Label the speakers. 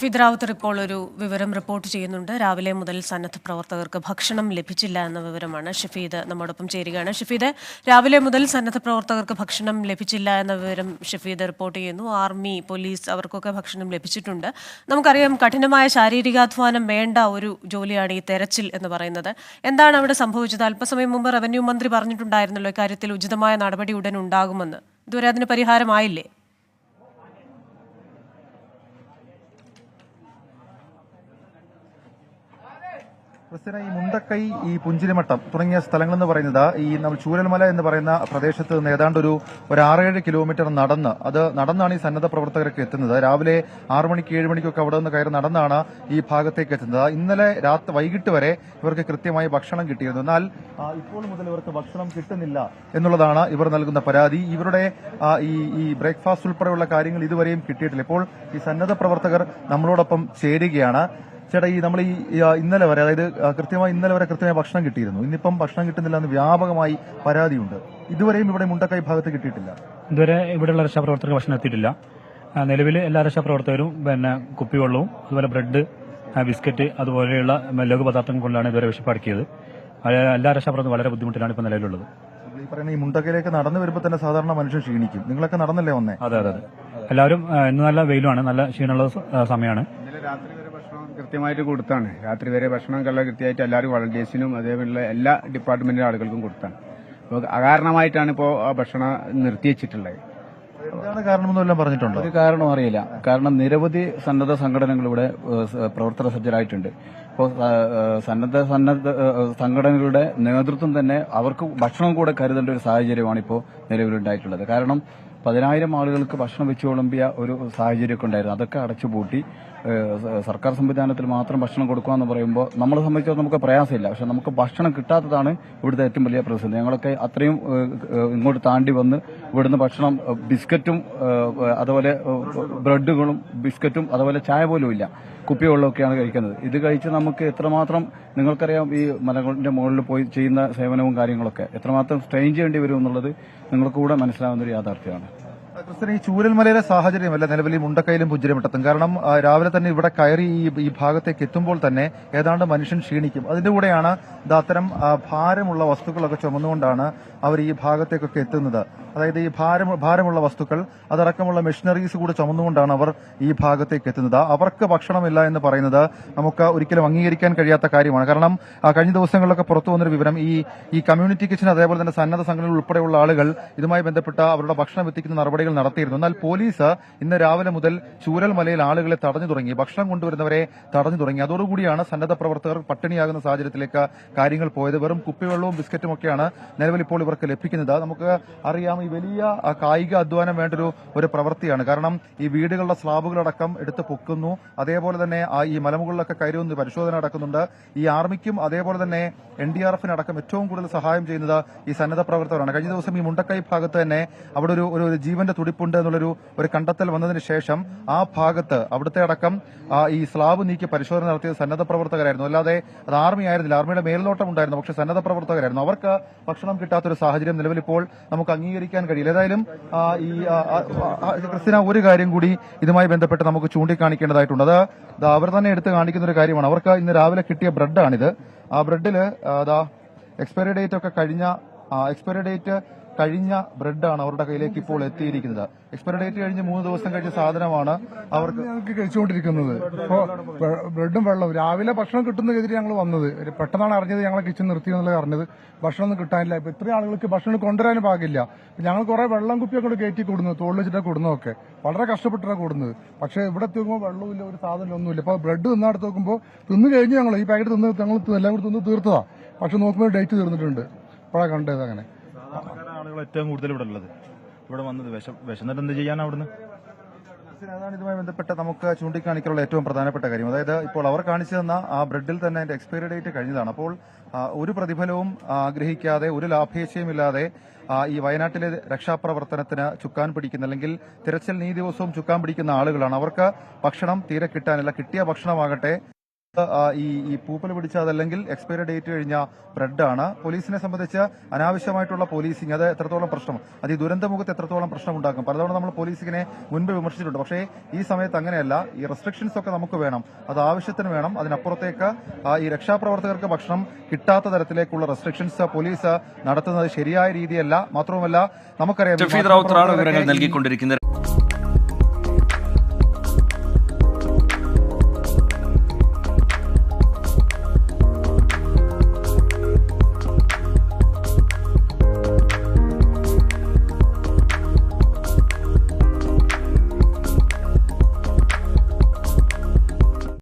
Speaker 1: ഷഫീദ് റാവുത്തർ ഇപ്പോൾ ഒരു വിവരം റിപ്പോർട്ട് ചെയ്യുന്നുണ്ട്. രാവിലെ മുതൽ സന്നദ്ധ പ്രവർത്തകർക്ക് ഭക്ഷണം ലഭിച്ചില്ല എന്ന വിവരമാണ്. ഷഫീദ് നമ്മോടൊപ്പം ചേരുകയാണ്. ഷഫീദ്, രാവിലെ മുതൽ സന്നദ്ധ പ്രവർത്തകർക്ക് ഭക്ഷണം ലഭിച്ചില്ല എന്ന വിവരം ഷഫീദ് റിപ്പോർട്ട് ചെയ്യുന്നു. ആർമി, പോലീസ് അവർക്കൊക്കെ ഭക്ഷണം ലഭിച്ചിട്ടുണ്ട്. നമുക്കറിയാം, കഠിനമായ ശാരീരികാധ്വാനം വേണ്ട ഒരു ജോലിയാണ് ഈ തെരച്ചിൽ എന്ന് പറയുന്നത്. എന്താണ് അവിടെ സംഭവിച്ചത്? അല്പസമയം മുമ്പ് റവന്യൂ മന്ത്രി പറഞ്ഞിട്ടുണ്ടായിരുന്നല്ലോ ഇക്കാര്യത്തിൽ ഉചിതമായ നടപടി ഉടൻ ഉണ്ടാകുമെന്ന്. ഇതുവരെ അതിന് പരിഹാരമായില്ലേ?
Speaker 2: ഈ മുണ്ടക്കൈ, ഈ പുഞ്ചിരിമട്ടം തുടങ്ങിയ സ്ഥലങ്ങളെന്ന് പറയുന്നത് ഈ നമ്മൾ ചൂരൽമല എന്ന് പറയുന്ന പ്രദേശത്ത് നിന്ന് ഏതാണ്ട് ഒരു 6-7 കിലോമീറ്റർ നടന്നാണ് ഈ സന്നദ്ധ പ്രവർത്തകർക്ക് എത്തുന്നത്. രാവിലെ 6 മണിക്ക് 7 മണിക്കൊക്കെ അവിടെ നിന്ന് കയറി നടന്നാണ് ഈ ഭാഗത്തേക്ക് എത്തുന്നത്. ഇന്നലെ വൈകിട്ട് വരെ ഇവർക്ക് കൃത്യമായി ഭക്ഷണം കിട്ടിയിരുന്നു. എന്നാൽ ഇപ്പോൾ മുതൽ ഇവർക്ക് ഭക്ഷണം കിട്ടുന്നില്ല എന്നുള്ളതാണ് ഇവർ നൽകുന്ന പരാതി. ഇവരുടെ ഈ ബ്രേക്ക്ഫാസ്റ്റ് ഉൾപ്പെടെയുള്ള കാര്യങ്ങൾ ഇതുവരെയും കിട്ടിയിട്ടില്ല. ഇപ്പോൾ ഈ സന്നദ്ധ പ്രവർത്തകർ നമ്മളോടൊപ്പം ചേരുകയാണ്. ചേട്ടാ, നമ്മൾ ഇന്നലെ വരെ, അതായത് ഇന്നലെ വരെ കൃത്യമായി ഭക്ഷണം കിട്ടിയിരുന്നു. ഇന്നിപ്പം ഭക്ഷണം കിട്ടുന്നില്ല എന്ന് വ്യാപകമായി പരാതിയുണ്ട്. ഇതുവരെയും ഇവിടെ മുണ്ടക്കൈ ഭാഗത്ത് കിട്ടിയിട്ടില്ല.
Speaker 3: ഇതുവരെ ഇവിടെയുള്ള രക്ഷാപ്രവർത്തകർക്ക് ഭക്ഷണം എത്തിയിട്ടില്ല. നിലവിൽ എല്ലാ രക്ഷാപ്രവർത്തകരും കുപ്പിവെള്ളവും അതുപോലെ ബ്രെഡ്, ബിസ്ക്കറ്റ് അതുപോലെയുള്ള ലഘു പദാർത്ഥങ്ങൾ കൊണ്ടാണ് ഇതുവരെ വിശപ്പടക്കിയത്. എല്ലാ രക്ഷാപ്രവർത്തകരും വളരെ ബുദ്ധിമുട്ടിലാണ് ഇപ്പോൾ നിലവിലുള്ളത്.
Speaker 2: ഈ പറയുന്ന ഈ മുണ്ടക്കയിലേക്ക് നടന്നു വരുമ്പോൾ തന്നെ സാധാരണ മനുഷ്യൻ ക്ഷീണിക്കും. നിങ്ങളൊക്കെ നടന്നല്ലേ വന്നേ?
Speaker 3: അതെ, എല്ലാവരും ഇന്ന് നല്ല വെയിലുമാണ്, നല്ല ക്ഷീണമുള്ള സമയമാണ്.
Speaker 4: കൃത്യമായിട്ട് കൊടുത്താണ്. രാത്രി വരെ ഭക്ഷണം കൃത്യമായിട്ട് എല്ലാവരും വളണ്ടിയേഴ്സിനും അതേപോലെ എല്ലാ ഡിപ്പാർട്ട്മെന്റിലെ ആളുകൾക്കും കൊടുത്താണ്. അപ്പോൾ അകാരണമായിട്ടാണ് ഇപ്പോൾ ഭക്ഷണം നിർത്തിവെച്ചിട്ടുള്ളത്.
Speaker 2: എന്താണ് കാരണമെന്നെല്ലാം പറഞ്ഞിട്ടുണ്ടോ?
Speaker 5: ഒരു കാരണം അറിയില്ല. കാരണം നിരവധി സന്നദ്ധ സംഘടനകൾ ഇവിടെ പ്രവർത്തന സജ്ജരായിട്ടുണ്ട്. ഇപ്പോൾ സന്നദ്ധ സംഘടനകളുടെ നേതൃത്വം തന്നെ അവർക്ക് ഭക്ഷണം കൂടെ കരുതേണ്ട ഒരു സാഹചര്യമാണ് ഇപ്പോൾ നിലവിലുണ്ടായിട്ടുള്ളത്. കാരണം 10,000 ആളുകൾക്ക് ഭക്ഷണം വെച്ച് വിളമ്പിയ ഒരു സാഹചര്യമൊക്കെ ഉണ്ടായിരുന്നു. അതൊക്കെ അടച്ചുപൂട്ടി സർക്കാർ സംവിധാനത്തിൽ മാത്രം ഭക്ഷണം കൊടുക്കുക എന്ന് പറയുമ്പോൾ നമ്മളെ സംബന്ധിച്ച് നമുക്ക് പ്രയാസമില്ല. പക്ഷെ നമുക്ക് ഭക്ഷണം കിട്ടാത്തതാണ് ഇവിടുത്തെ ഏറ്റവും വലിയ പ്രതിസന്ധി. ഞങ്ങളൊക്കെ അത്രയും ഇങ്ങോട്ട് താണ്ടി വന്ന് ഇവിടുന്ന് ഭക്ഷണം, ബിസ്ക്കറ്റും അതുപോലെ ബ്രെഡുകളും ബിസ്ക്കറ്റും അതുപോലെ ചായ പോലും ഇല്ല, കുപ്പിവെള്ളമൊക്കെയാണ് കഴിക്കുന്നത്. ഇത് കഴിച്ച് നമുക്ക് എത്രമാത്രം, നിങ്ങൾക്കറിയാം, ഈ മലകളുടെ മുകളിൽ പോയി ചെയ്യുന്ന സേവനവും കാര്യങ്ങളൊക്കെ എത്രമാത്രം സ്ട്രെയിൻ ചെയ്യേണ്ടി വരും എന്നുള്ളത് നിങ്ങൾക്ക് കൂടെ മനസ്സിലാവുന്ന ഒരു യാഥാർത്ഥ്യമാണ്.
Speaker 2: ഈ ചൂരൽമലയിലെ സാഹചര്യമല്ല നിലവിൽ ഈ മുണ്ടക്കയിലും പുഞ്ചിരിമട്ടത്തും. കാരണം രാവിലെ തന്നെ ഇവിടെ കയറി ഈ ഭാഗത്തേക്ക് എത്തുമ്പോൾ തന്നെ ഏതാണ്ട് മനുഷ്യൻ ക്ഷീണിക്കും. അതിന്റെ കൂടെയാണ് അത്തരം ഭാരമുള്ള വസ്തുക്കളൊക്കെ ചുമന്നുകൊണ്ടാണ് അവർ ഈ ഭാഗത്തേക്കൊക്കെ എത്തുന്നത്. അതായത് ഈ ഭാരമുള്ള വസ്തുക്കൾ, അതടക്കമുള്ള മെഷീനറീസ് കൂടെ ചുമന്നുകൊണ്ടാണ് അവർ ഈ ഭാഗത്തേക്ക് എത്തുന്നത്. അവർക്ക് ഭക്ഷണമില്ല എന്ന് പറയുന്നത് നമുക്ക് ഒരിക്കലും അംഗീകരിക്കാൻ കഴിയാത്ത കാര്യമാണ്. കാരണം കഴിഞ്ഞ ദിവസങ്ങളിലൊക്കെ പുറത്തു വന്നൊരു വിവരം, ഈ കമ്മ്യൂണിറ്റി കിച്ചൺ അതേപോലെ തന്നെ സന്നദ്ധ സംഘടനകൾ ഉൾപ്പെടെയുള്ള ആളുകൾ ഇതുമായി ബന്ധപ്പെട്ട അവരുടെ ഭക്ഷണം എത്തിക്കുന്ന നടപടികൾ നടത്തിയിരുന്നു. എന്നാൽ പോലീസ് ഇന്ന് രാവിലെ മുതൽ ചൂരൽമലയിൽ ആളുകളെ തടഞ്ഞു തുടങ്ങി, ഭക്ഷണം കൊണ്ടുവരുന്നവരെ തടഞ്ഞു തുടങ്ങി. അതോടുകൂടിയാണ് സന്നദ്ധ പ്രവർത്തകർ പട്ടിണിയാകുന്ന സാഹചര്യത്തിലേക്ക് കാര്യങ്ങൾ പോയത്. വെറും കുപ്പിവെള്ളവും ബിസ്ക്കറ്റും ഒക്കെയാണ് നിലവിൽ ഇപ്പോൾ ഇവർക്ക് ലഭിക്കുന്നത്. നമുക്ക് അറിയാം, ഈ വലിയ കായിക അധ്വാനം വേണ്ട ഒരു പ്രവൃത്തിയാണ്. കാരണം ഈ വീടുകളുടെ സ്ലാബുകളടക്കം എടുത്ത് പൊക്കുന്നു, അതേപോലെ തന്നെ ഈ മലമുകളിലൊക്കെ കയറി വന്ന് പരിശോധന നടക്കുന്നുണ്ട്. ഈ ആർമിക്കും അതേപോലെ തന്നെ NDRF-നടക്കം ഏറ്റവും കൂടുതൽ സഹായം ചെയ്യുന്നത് ഈ സന്നദ്ധ പ്രവർത്തകരാണ്. കഴിഞ്ഞ ദിവസം ഈ മുണ്ടക്കൈ ഭാഗത്ത് തന്നെ അവിടെ ഒരു ജീവന്റെ തുടിപ്പുണ്ട് എന്നുള്ളൊരു കണ്ടെത്തൽ വന്നതിന് ശേഷം ആ ഭാഗത്ത് അവിടുത്തെ അടക്കം ഈ സ്ലാബ് നീക്കി പരിശോധന നടത്തിയത് സന്നദ്ധ പ്രവർത്തകരായിരുന്നു. അല്ലാതെ അത് ആർമി ആയിരുന്നില്ല. ആർമിയുടെ മേൽനോട്ടം ഉണ്ടായിരുന്നു, പക്ഷേ സന്നദ്ധ പ്രവർത്തകരായിരുന്നു. അവർക്ക് ഭക്ഷണം കിട്ടാത്തൊരു സാഹചര്യം നിലവിൽ ഇപ്പോൾ നമുക്ക് അംഗീകരിക്കാൻ കഴിയില്ല. ഏതായാലും ഈ ക്രിസ്ത്യന, ഒരു കാര്യം കൂടി ഇതുമായി ബന്ധപ്പെട്ട് നമുക്ക് ചൂണ്ടിക്കാണിക്കേണ്ടതായിട്ടുണ്ട്. അത് അവർ തന്നെ എടുത്ത് കാണിക്കുന്ന ഒരു കാര്യമാണ്. അവർക്ക് ഇന്ന് രാവിലെ കിട്ടിയ ബ്രെഡാണിത്. ആ ബ്രെഡിൽ എക്സ്പയറി ഡേറ്റ് കഴിഞ്ഞ ബ്രെഡാണ് അവരുടെ കയ്യിലേക്ക് ഇപ്പോൾ എത്തിയിരിക്കുന്നത്. എക്സ്പയറി ഡേറ്റ് കഴിഞ്ഞ് 3 ദിവസം കഴിഞ്ഞ സാധനമാണ് അവർക്ക്
Speaker 6: ഞങ്ങൾക്ക് കഴിച്ചുകൊണ്ടിരിക്കുന്നത്. ഇപ്പോൾ ബ്രെഡും വെള്ളവും രാവിലെ ഭക്ഷണം കിട്ടുന്നതിനെതിരെ ഞങ്ങൾ വന്നത്. പെട്ടെന്നാണ് അറിഞ്ഞത് ഞങ്ങളെ കിച്ചൺ നിർത്തിയെന്നുള്ളത് അറിഞ്ഞത്. ഭക്ഷണം ഒന്നും കിട്ടാനില്ല. ഇപ്പൊ ഇത്രയും ആളുകൾക്ക് ഭക്ഷണം കൊണ്ടുവരാനും പാകില്ല. ഞങ്ങൾ കുറെ വെള്ളം കുപ്പിയൊക്കെ കൊണ്ട് കയറ്റി കൊടുക്കുന്നത്, തോളിൽ വെച്ചിട്ടാണ് കൊടുന്നതൊക്കെ. വളരെ കഷ്ടപ്പെട്ടാണ് കൊടുന്നത്. പക്ഷേ ഇവിടെ എത്തുമ്പോൾ വെള്ളമില്ല, ഒരു സാധനം ഒന്നുമില്ല. ഇപ്പൊ ബ്രെഡ് തിന്നടുത്ത് നോക്കുമ്പോൾ തിന്നു കഴിഞ്ഞ് ഞങ്ങൾ ഈ പാക്കറ്റ് ഞങ്ങൾ എല്ലാം കൂടി തിന്ന് തീർത്തതാ. പക്ഷെ നോക്കുമ്പോൾ ഡേറ്റ് തീർന്നിട്ടുണ്ട്. ഇപ്പോഴാണ് കണ്ടത്. അങ്ങനെ
Speaker 2: ആളുകൾ ഏറ്റവും കൂടുതൽ ഇവിടെ ഉള്ളത്, ഇവിടെ വന്നത് വിശന്നിട്ട് എന്ത് ചെയ്യാൻ അവിടുന്ന്. അതാണ് ഇതുമായി ബന്ധപ്പെട്ട് നമുക്ക് ചൂണ്ടിക്കാണിക്കാനുള്ള ഏറ്റവും പ്രധാനപ്പെട്ട കാര്യം. അതായത് ഇപ്പോൾ അവർ കാണിച്ചു തന്ന ആ ബ്രെഡിൽ തന്നെ അതിന്റെ എക്സ്പയറി ഡേറ്റ് കഴിഞ്ഞതാണ്. അപ്പോൾ ഒരു പ്രതിഫലവും ആഗ്രഹിക്കാതെ, ഒരു ലാഭേച്ഛയുമില്ലാതെ ഈ വയനാട്ടിലെ രക്ഷാപ്രവർത്തനത്തിന് ചുക്കാൻ പിടിക്കുന്ന, അല്ലെങ്കിൽ തിരച്ചിൽ ഈ ദിവസവും ചുക്കാൻ പിടിക്കുന്ന ആളുകളാണ്. അവർക്ക് ഭക്ഷണം തീരെ കിട്ടാനില്ല. കിട്ടിയ ഭക്ഷണമാകട്ടെ ഈ പൂപ്പൽ പിടിച്ച അതല്ലെങ്കിൽ എക്സ്പയറി ഡേറ്റ് കഴിഞ്ഞ ബ്രെഡാണ്. പോലീസിനെ സംബന്ധിച്ച് അനാവശ്യമായിട്ടുള്ള പോലീസിംഗ് അത് എത്രത്തോളം പ്രശ്നം, അത് ഈ ദുരന്തമുഖത്ത് എത്രത്തോളം പ്രശ്നം ഉണ്ടാക്കും. പലതവണ നമ്മൾ പോലീസിനെ മുൻപ് വിമർശിച്ചിട്ടുണ്ട്. പക്ഷേ ഈ സമയത്ത് അങ്ങനെയല്ല. ഈ റെസ്ട്രിക്ഷൻസ് ഒക്കെ നമുക്ക് വേണം, അത് ആവശ്യത്തിന് വേണം. അതിനപ്പുറത്തേക്ക് ഈ രക്ഷാപ്രവർത്തകർക്ക് ഭക്ഷണം കിട്ടാത്ത തരത്തിലേക്കുള്ള റെസ്ട്രിക്ഷൻസ് പോലീസ് നടത്തുന്നത് ശരിയായ രീതിയല്ല. മാത്രവുമല്ല നമുക്കറിയാം
Speaker 7: ഷഫീദ് റാവുത്തറാണ് വിവരങ്ങൾ നൽകിക്കൊണ്ടിരിക്കുന്നത്.